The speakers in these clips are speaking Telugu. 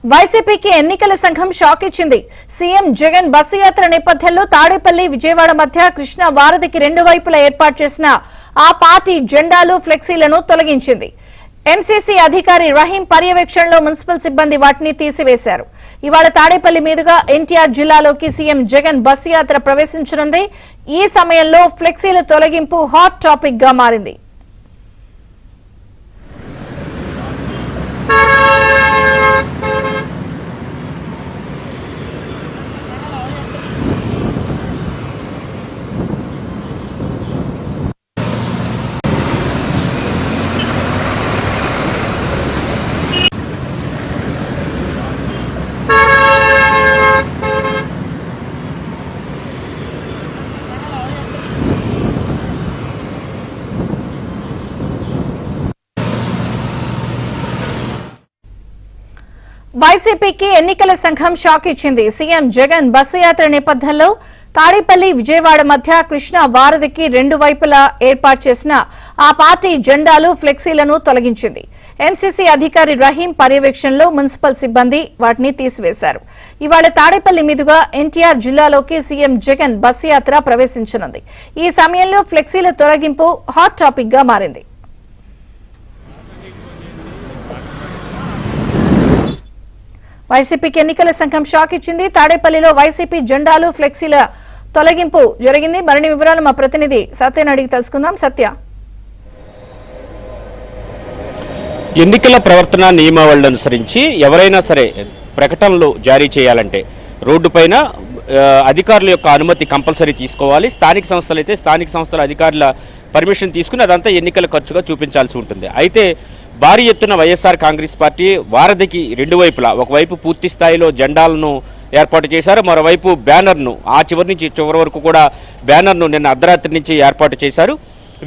వైసీపీకి ఎన్నికల సంఘం షాక్ ఇచ్చింది. సీఎం జగన్ బస్సు యాత్ర నేపథ్యంలో తాడేపల్లి విజయవాడ మధ్య కృష్ణా వారధికి రెండు వైపులా ఏర్పాటు చేసిన ఆ పార్టీ జెండాలు ఫ్లెక్సీలను తొలగించింది. ఎంసీసీ అధికారి రహీం పర్యవేక్షణలో మున్సిపల్ సిబ్బంది వాటిని తీసివేశారు. ఇవాళ తాడేపల్లి మీదుగా ఎన్టీఆర్ జిల్లాలోకి సీఎం జగన్ బస్సు యాత్ర ప్రవేశించనుంది. ఈ సమయంలో ఫ్లెక్సీల తొలగింపు హాట్ టాపిక్ గా మారింది. వైసీపీకి ఎన్నికల సంఘం షాక్ ఇచ్చింది. సీఎం జగన్ బస్సు యాత్ర నేపథ్యంలో తాడేపల్లి విజయవాడ మధ్య కృష్ణా వారధికి రెండు వైపులా ఏర్పాటు చేసిన ఆ పార్టీ జెండాలు ఫ్లెక్సీలను తొలగించింది. ఎంసీసీ అధికారి రహీం పర్యవేక్షణలో మున్సిపల్ సిబ్బంది వాటిని తీసివేశారు. ఇవాళ తాడేపల్లి మీదుగా ఎన్టీఆర్ జిల్లాలోకి సీఎం జగన్ బస్సు యాత్ర ప్రవేశించనుంది. ఈ సమయంలో ఫ్లెక్సీల తొలగింపు హాట్ టాపిక్ గా మారింది. వైసీపీకి ఎన్నికల సంఘం షాక్ ఇచ్చింది. తాడేపల్లిలో వైసీపీ జెండాలు ఫ్లెక్సీల తొలగింపు జరిగింది. మరిన్ని వివరాలు మా ప్రతినిధి సత్యని అడిగి తెలుసుకుందాం. సత్య, ఎన్నికల ప్రవర్తన నియమావళిని అనుసరించి ఎవరైనా సరే ప్రకటనలు జారీ చేయాలంటే రోడ్డుపైన అధికారుల యొక్క అనుమతి కంపల్సరీ తీసుకోవాలి. స్థానిక సంస్థలు అయితే స్థానిక సంస్థల అధికారుల పర్మిషన్ తీసుకుని అదంతా ఎన్నికల ఖర్చుగా చూపించాల్సి ఉంటుంది. అయితే భారీ ఎత్తున వైఎస్ఆర్ కాంగ్రెస్ పార్టీ వారధికి రెండు వైపులా ఒకవైపు పూర్తి స్థాయిలో జెండాలను ఏర్పాటు చేశారు, మరోవైపు బ్యానర్ను ఆ చివరి నుంచి చివరి వరకు కూడా బ్యానర్ను నిన్న అర్ధరాత్రి నుంచి ఏర్పాటు చేశారు.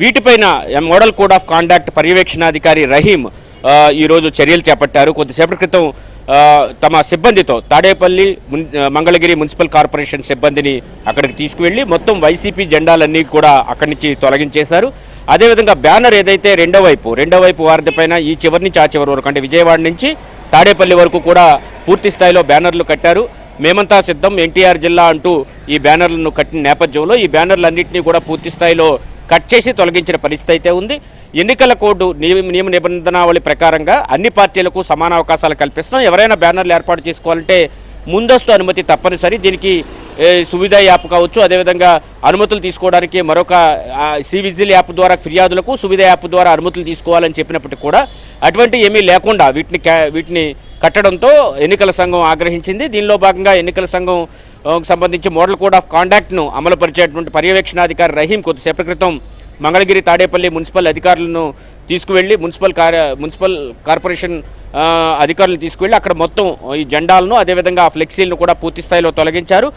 వీటిపైన మోడల్ కోడ్ ఆఫ్ కాండక్ట్ పర్యవేక్షణాధికారి రహీం ఈరోజు చర్యలు చేపట్టారు. కొద్దిసేపటి క్రితం తమ సిబ్బందితో తాడేపల్లి మంగళగిరి మున్సిపల్ కార్పొరేషన్ సిబ్బందిని అక్కడికి తీసుకువెళ్లి మొత్తం వైసీపీ జెండాలన్నీ కూడా అక్కడి నుంచి తొలగించేశారు. అదేవిధంగా బ్యానర్ ఏదైతే రెండో వైపు వారధి పైన ఈ చివరి నుంచి ఆ చివరి వరకు అంటే విజయవాడ నుంచి తాడేపల్లి వరకు కూడా పూర్తి స్థాయిలో బ్యానర్లు కట్టారు. మేమంతా సిద్ధం ఎన్టీఆర్ జిల్లా అంటూ ఈ బ్యానర్లను కట్టిన నేపథ్యంలో ఈ బ్యానర్లన్నింటినీ కూడా పూర్తి స్థాయిలో కట్ చేసి తొలగించిన పరిస్థితి అయితే ఉంది. ఎన్నికల కోడ్ నియమ నిబంధనావళి ప్రకారంగా అన్ని పార్టీలకు సమాన అవకాశాలు కల్పిస్తున్నాం. ఎవరైనా బ్యానర్లు ఏర్పాటు చేసుకోవాలంటే ముందస్తు అనుమతి తప్పనిసరి. దీనికి సువిధ యాప్ కావచ్చు, అదేవిధంగా అనుమతులు తీసుకోవడానికి మరొక సివిజిల్ యాప్ ద్వారా ఫిర్యాదులకు సువిధ యాప్ ద్వారా అనుమతులు తీసుకోవాలని చెప్పినప్పటికీ కూడా అటువంటి ఏమీ లేకుండా వీటిని కట్టడంతో ఎన్నికల సంఘం ఆగ్రహించింది. దీనిలో భాగంగా ఎన్నికల సంఘం సంబంధించి మోడల్ కోడ్ ఆఫ్ కాండక్ట్ను అమలు పరిచేటువంటి పర్యవేక్షణాధికారి రహీం కొద్దిసేపటి క్రితం మంగళగిరి తాడేపల్లి మున్సిపల్ అధికారులను తీసుకువెళ్ళి మున్సిపల్ కార్పొరేషన్ అధికారులను తీసుకువెళ్ళి అక్కడ మొత్తం ఈ జెండాలను అదేవిధంగా ఫ్లెక్సీలను కూడా పూర్తి స్థాయిలో తొలగించారు.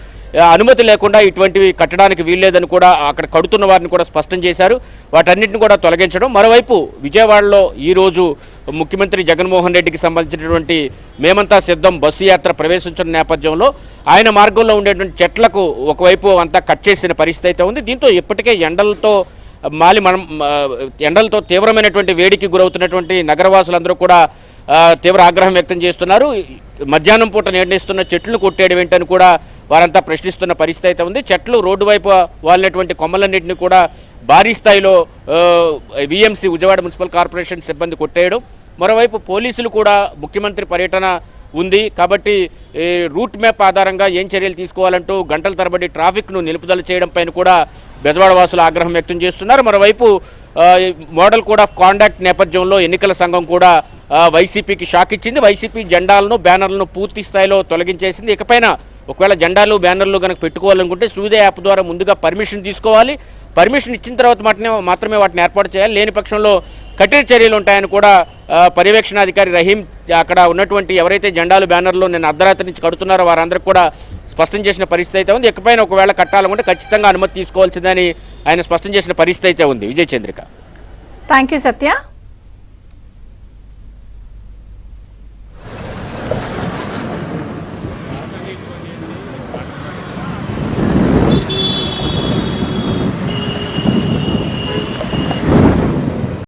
అనుమతి లేకుండా ఇటువంటివి కట్టడానికి వీల్లేదని కూడా అక్కడ కడుతున్న వారిని కూడా స్పష్టం చేశారు. వాటన్నిటిని కూడా తొలగించడం. మరోవైపు విజయవాడలో ఈరోజు ముఖ్యమంత్రి జగన్మోహన్ రెడ్డికి సంబంధించినటువంటి మేమంతా సిద్ధం బస్సు యాత్ర ప్రవేశించిన నేపథ్యంలో ఆయన మార్గంలో ఉండేటువంటి చెట్లకు ఒకవైపు అంతా కట్ చేసిన పరిస్థితి అయితే ఉంది. దీంతో ఇప్పటికే ఎండలతో తీవ్రమైనటువంటి వేడికి గురవుతున్నటువంటి నగరవాసులందరూ కూడా తీవ్ర ఆగ్రహం వ్యక్తం చేస్తున్నారు. మధ్యాహ్నం పూట నిర్ణయిస్తున్న చెట్లు కొట్టేయడం ఏంటని కూడా వారంతా ప్రశ్నిస్తున్న పరిస్థితి అయితే ఉంది. చెట్లు రోడ్డు వైపు వాలినటువంటి కొమ్మలన్నింటినీ కూడా భారీ స్థాయిలో విఎంసీ విజయవాడ మున్సిపల్ కార్పొరేషన్ సిబ్బంది కొట్టేయడం. మరోవైపు పోలీసులు కూడా ముఖ్యమంత్రి పర్యటన ఉంది కాబట్టి రూట్ మ్యాప్ ఆధారంగా ఏం చర్యలు తీసుకోవాలంటూ గంటల తరబడి ట్రాఫిక్ను నిలుపుదల చేయడం పైన కూడా బెజవాడ వాసులు ఆగ్రహం వ్యక్తం చేస్తున్నారు. మరోవైపు మోడల్ కోడ్ ఆఫ్ కాండక్ట్ నేపథ్యంలో ఎన్నికల సంఘం కూడా వైసీపీకి షాక్ ఇచ్చింది. వైసీపీ జెండాలను బ్యానర్లను పూర్తి స్థాయిలో తొలగించేసింది. ఇకపైన ఒకవేళ జెండాలు బ్యానర్లు కనుక పెట్టుకోవాలనుకుంటే సువిధ యాప్ ద్వారా ముందుగా పర్మిషన్ తీసుకోవాలి. పర్మిషన్ ఇచ్చిన తర్వాత మాత్రమే వాటిని ఏర్పాటు చేయాలి. లేని పక్షంలో కఠిన చర్యలు ఉంటాయని కూడా పర్యవేక్షణాధికారి రహీం అక్కడ ఉన్నటువంటి ఎవరైతే జెండాలు బ్యానర్లు నిన్న అర్ధరాత్రి నుంచి కడుతున్నారో వారందరికీ కూడా స్పష్టం చేసిన పరిస్థితి అయితే ఉంది. ఇకపైన ఒకవేళ కట్టాలనుకుంటే ఖచ్చితంగా అనుమతి తీసుకోవాల్సిందని ఆయన స్పష్టం చేసిన పరిస్థితి అయితే ఉంది. విజయచంద్రిక. Thank you Satya.